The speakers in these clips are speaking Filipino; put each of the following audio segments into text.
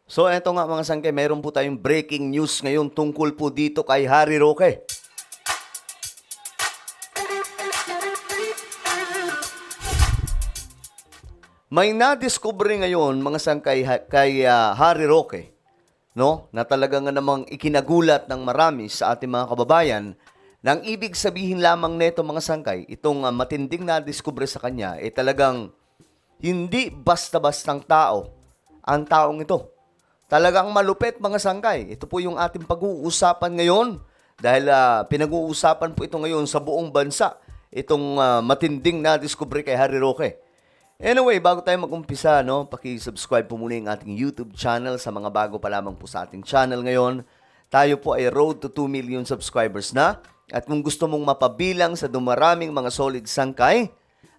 So eto nga mga sangkay, mayroon po tayong breaking news ngayon tungkol po dito kay Harry Roque. May nadiskubre ngayon mga sangkay kay Harry Roque, no? Na talagang namang ikinagulat ng marami sa ating mga kababayan. Nang ibig sabihin lamang nito mga sangkay, itong matinding nadiskubre sa kanya ay talagang hindi basta-bastang tao ang taong ito. Talagang malupit mga sangkay. Ito po yung ating pag-uusapan ngayon dahil pinag-uusapan po ito ngayon sa buong bansa. Itong matinding nadiskubre kay Harry Roque. Anyway, bago tayo mag-umpisa, no, paki-subscribe po muna yung ating YouTube channel sa mga bago pa lamang po sa ating channel ngayon. Tayo po ay road to 2 million subscribers na. At kung gusto mong mapabilang sa dumaraming mga solid sangkay,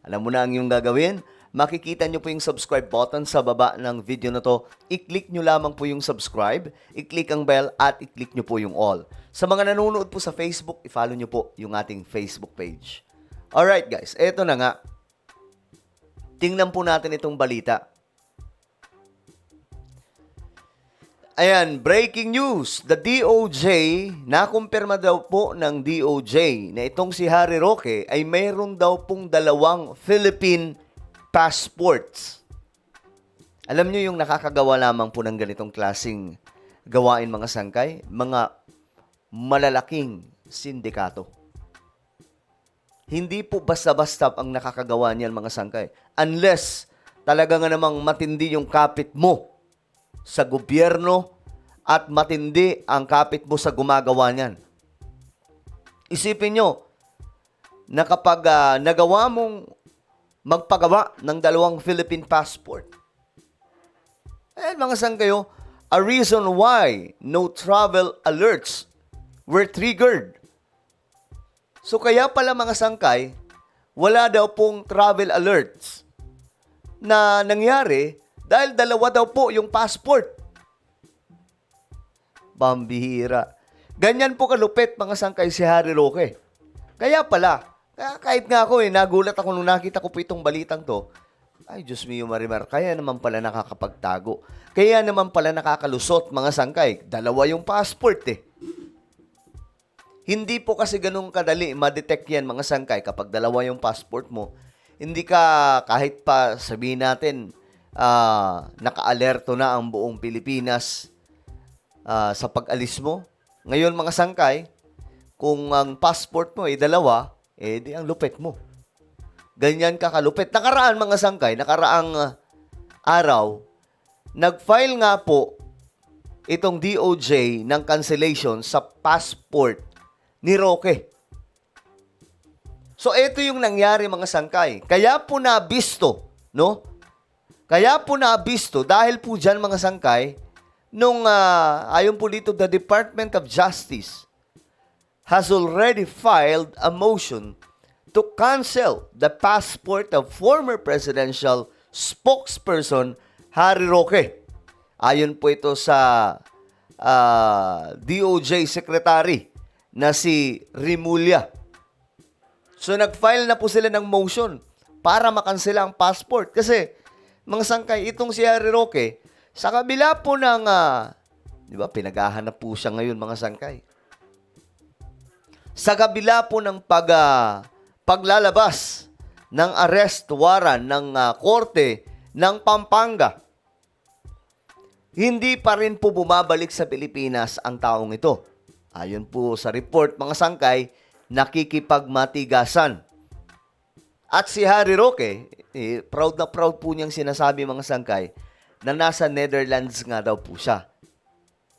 alam mo na ang iyong gagawin. Makikita nyo po yung subscribe button sa baba ng video na to. I-click nyo lamang po yung subscribe, i-click ang bell, at i-click nyo po yung all. Sa mga nanonood po sa Facebook, i-follow nyo po yung ating Facebook page. Alright guys, eto na nga. Tingnan po natin itong balita. Ayan, breaking news. The DOJ, nakumpirma daw po ng DOJ na itong si Harry Roque ay mayroon daw pong 2 Philippine passports. Alam nyo yung nakakagawa lamang po ng ganitong klaseng gawain mga sangkay? Mga malalaking sindikato. Hindi po basta-basta ang nakakagawa niyan mga sangkay. Unless talaga nga namang matindi yung kapit mo sa gobyerno at matindi ang kapit mo sa gumagawa niyan. Isipin nyo na kapag nagawa mong magpagawa ng 2 Philippine passport, mga sangkayo, a reason why no travel alerts were triggered. So kaya pala mga sangkay, wala daw pong travel alerts na nangyari dahil 2 daw po yung passport. Pambihira. Ganyan po kalupit mga sangkay si Harry Roque. Kaya pala, kahit nga ako nagulat ako nung nakita ko po itong balitang to. Ay, Diyos mio Marimar, kaya naman pala nakakapagtago. Kaya naman pala nakakalusot mga sangkay. 2 yung passport eh. Hindi po kasi ganun kadali ma-detect yan mga sangkay kapag 2 yung passport mo. Hindi ka kahit pa sabihin natin naka-alerto na ang buong Pilipinas sa pag-alis mo. Ngayon mga sangkay, kung ang passport mo ay 2, di ang lupit mo. Ganyan ka kalupit. Nakaraan mga sangkay, nakaraang araw, nag-file nga po itong DOJ ng cancellation sa passport ni Roque. So, ito yung nangyari mga sangkay. Kaya po nabisto, no? Kaya po nabisto dahil po dyan mga sangkay, nung ayon po dito, the Department of Justice has already filed a motion to cancel the passport of former presidential spokesperson Harry Roque. Ayon po ito sa DOJ Secretary na si Remulla. So, nag-file na po sila ng motion para makansela ang passport. Kasi, mga sangkay, itong si Harry Roque, sa kabila po ng, di ba, pinaghahanap po siya ngayon, mga sangkay. Sa kabila po ng paglalabas ng arrest warrant ng korte ng Pampanga, hindi pa rin po bumabalik sa Pilipinas ang taong ito. Ayon po sa report, mga sangkay, nakikipagmatigasan. At si Harry Roque, proud na proud po niyang sinasabi mga sangkay, na nasa Netherlands nga daw po siya.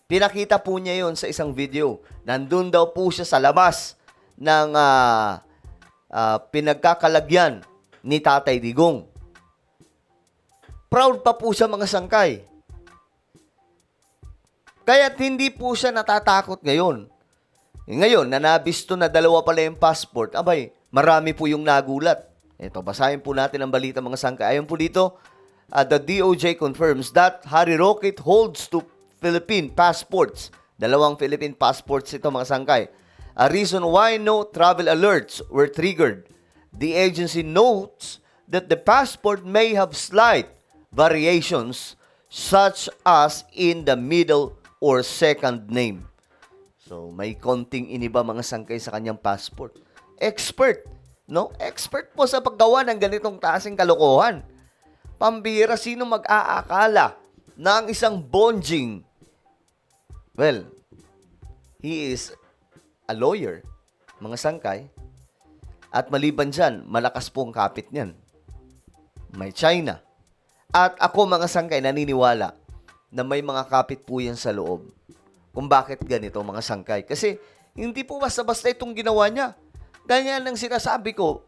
Pinakita po niya yon sa isang video. Nandun daw po siya sa labas ng pinagkakalagyan ni Tatay Digong. Proud pa po siya mga sangkay. Kaya't hindi po siya natatakot ngayon. Ngayon, na nabisto na 2 pala yung passport, abay, marami po yung nagulat. Ito, basahin po natin ang balita mga sangkay. Ayon po dito, the DOJ confirms that Harry Roque holds 2 Philippine passports. 2 Philippine passports ito mga sangkay. A reason why no travel alerts were triggered. The agency notes that the passport may have slight variations such as in the middle or second name. So, may konting iniba mga sangkay sa kanyang passport. Expert, no? Expert po sa paggawa ng ganitong klaseng kalokohan. Pambihira, sino mag-aakala na ang isang bonjing, well, he is a lawyer, mga sangkay, at maliban dyan, malakas po ang kapit niyan. May China. At ako mga sangkay, naniniwala na may mga kapit po yan sa loob. Kung bakit ganito mga sangkay. Kasi hindi po basta-basta itong ginawa niya. Ganyan ang sinasabi ko.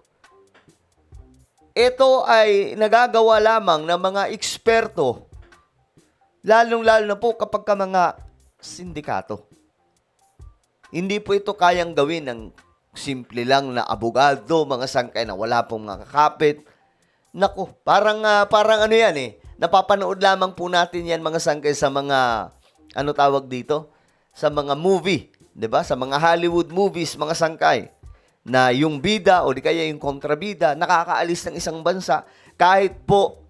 Ito ay nagagawa lamang ng mga eksperto. Lalong-lalo na po kapag ka mga sindikato. Hindi po ito kayang gawin ng simple lang na abogado, mga sangkay na wala pong mga kakapit. Naku, parang ano yan eh. Napapanood lamang po natin yan mga sangkay sa mga, ano tawag dito? Sa mga movie, 'di ba? Sa mga Hollywood movies, mga sangkay. Na yung bida o di kaya yung kontrabida, nakakaalis ng isang bansa kahit po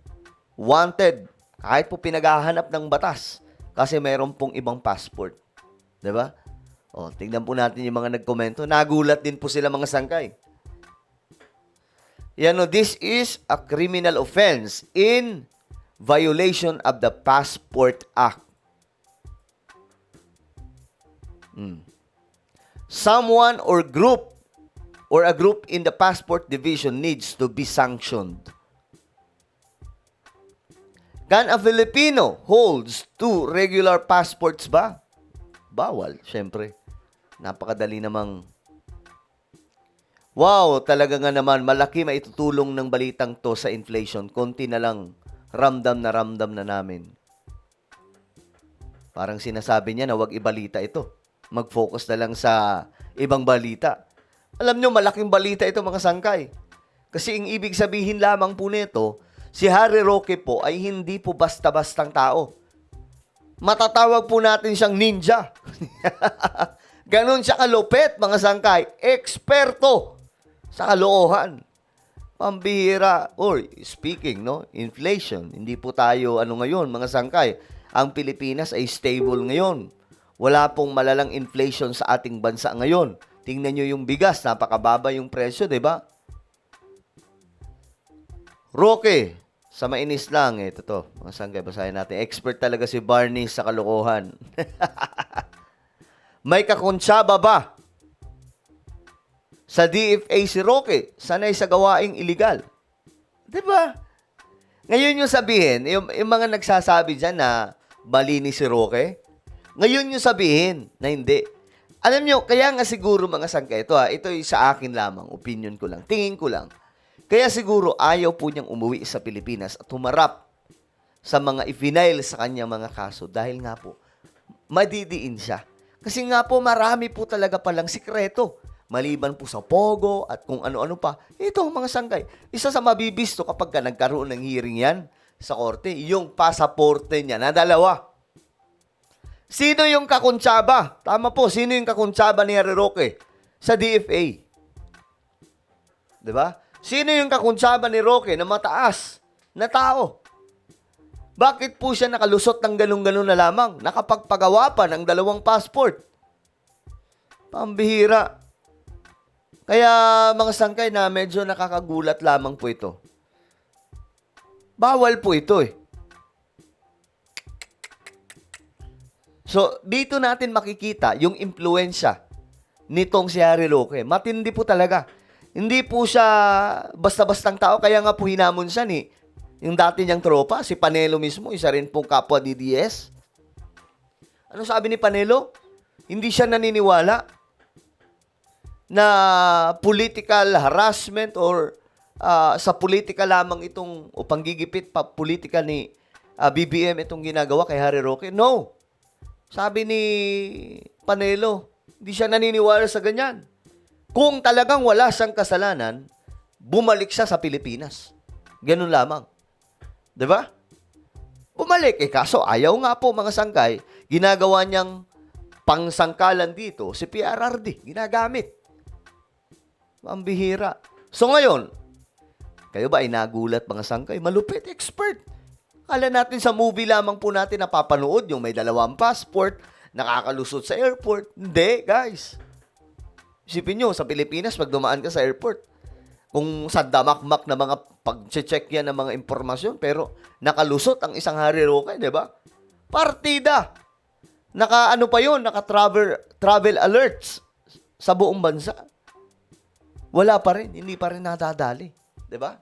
wanted, kahit po pinaghahanap ng batas. Kasi mayroon pong ibang passport. 'Di ba? O, tingnan po natin yung mga nagkomento. Nagulat din po sila mga sangkay. Yan o, this is a criminal offense in violation of the Passport Act. Someone or a group in the passport division needs to be sanctioned. Can a Filipino holds 2 regular passports ba? Bawal, syempre. Napakadali namang. Wow, talaga nga naman, malaki maitutulong ng balitang to sa inflation. Konti na lang, ramdam na namin. Parang sinasabi niya na wag ibalita ito. Mag-focus na lang sa ibang balita. Alam nyo, malaking balita ito mga sangkay. Kasi ang ibig sabihin lamang po nito, si Harry Roque po ay hindi po basta-bastang tao. Matatawag po natin siyang ninja. Ganon siya kalupit, mga sangkay. Eksperto sa kaloohan. Pambihira. Or, speaking, no? Inflation. Hindi po tayo, ngayon, mga sangkay. Ang Pilipinas ay stable ngayon. Wala pong malalang inflation sa ating bansa ngayon. Tingnan nyo yung bigas, napakababa yung presyo, di ba? Roque, sa mainis lang, ito to. Mga sangkay, basahin natin. Expert talaga si Barney sa kalokohan. May kakontsaba ba sa DFA si Roque? Sanay sa gawaing iligal. Diba? Ngayon yung sabihin, yung mga nagsasabi dyan na mali ni si Roque, ngayon yung sabihin na hindi. Alam nyo, kaya nga siguro mga sangkay, ito sa akin lamang, opinion ko lang, tingin ko lang. Kaya siguro ayaw po niyang umuwi sa Pilipinas at humarap sa mga i-file sa kanyang mga kaso dahil nga po, madidiin siya. Kasi nga po, marami po talaga palang sikreto. Maliban po sa Pogo at kung ano-ano pa. Ito, mga sangkay. Isa sa mabibisto kapag nagkaroon ng hearing yan sa korte, yung pasaporte niya na dalawa. Sino yung kakontsaba? Tama po, sino yung kakontsaba ni Harry Roque sa DFA? Diba? Sino yung kakontsaba ni Roque na mataas na tao? Bakit po siya nakalusot ng ganun-ganun na lamang? Nakapagpagawa pa ng 2 passport. Pambihira. Kaya mga sangkay na medyo nakakagulat lamang po ito. Bawal po ito eh. So, dito natin makikita yung impluensya nitong si Harry Roque. Matindi po talaga. Hindi po siya basta-bastang tao. Kaya nga po hinamon siya ni yung dati niyang tropa, si Panelo mismo, isa rin pong kapwa DDS. Ano sabi ni Panelo? Hindi siya naniniwala na political harassment or sa politika lamang itong o panggigipit pa politika ni BBM itong ginagawa kay Harry Roque. No. Sabi ni Panelo, hindi siya naniniwala sa ganyan. Kung talagang wala siyang kasalanan, bumalik siya sa Pilipinas. Ganun lamang. 'Di ba? Bumalik. Kaso ayaw nga po mga sangkay, ginagawa niyang pangsangkalan dito, si PRRD, ginagamit. Ang bihira. So ngayon, kayo ba ay nagulat mga sangkay? Malupit, expert. Akala natin sa movie lamang po natin napapanood yung may dalawang passport, nakakalusot sa airport. Hindi, guys. Isipin nyo, sa Pilipinas, pag dumaan ka sa airport, kung sa damakmak na mga pag-check yan ng mga impormasyon, pero nakalusot ang isang Harry Roque, di ba? Partida! Naka-ano pa yun, naka-travel alerts sa buong bansa. Wala pa rin, hindi pa rin nadadali. Di ba?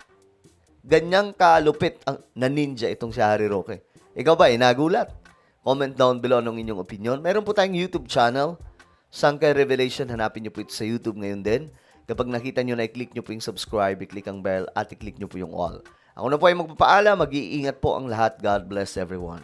Ganyang kalupit ang na ninja itong si Harry Roque. Ikaw ba, nagulat? Comment down below ng inyong opinion. Meron po tayong YouTube channel, Sangkay Revelation. Hanapin nyo po ito sa YouTube ngayon din. Kapag nakita nyo na, i-click nyo po yung subscribe, i-click ang bell, at i-click nyo po yung all. Ako na po ay magpapaalam. Mag-iingat po ang lahat. God bless everyone.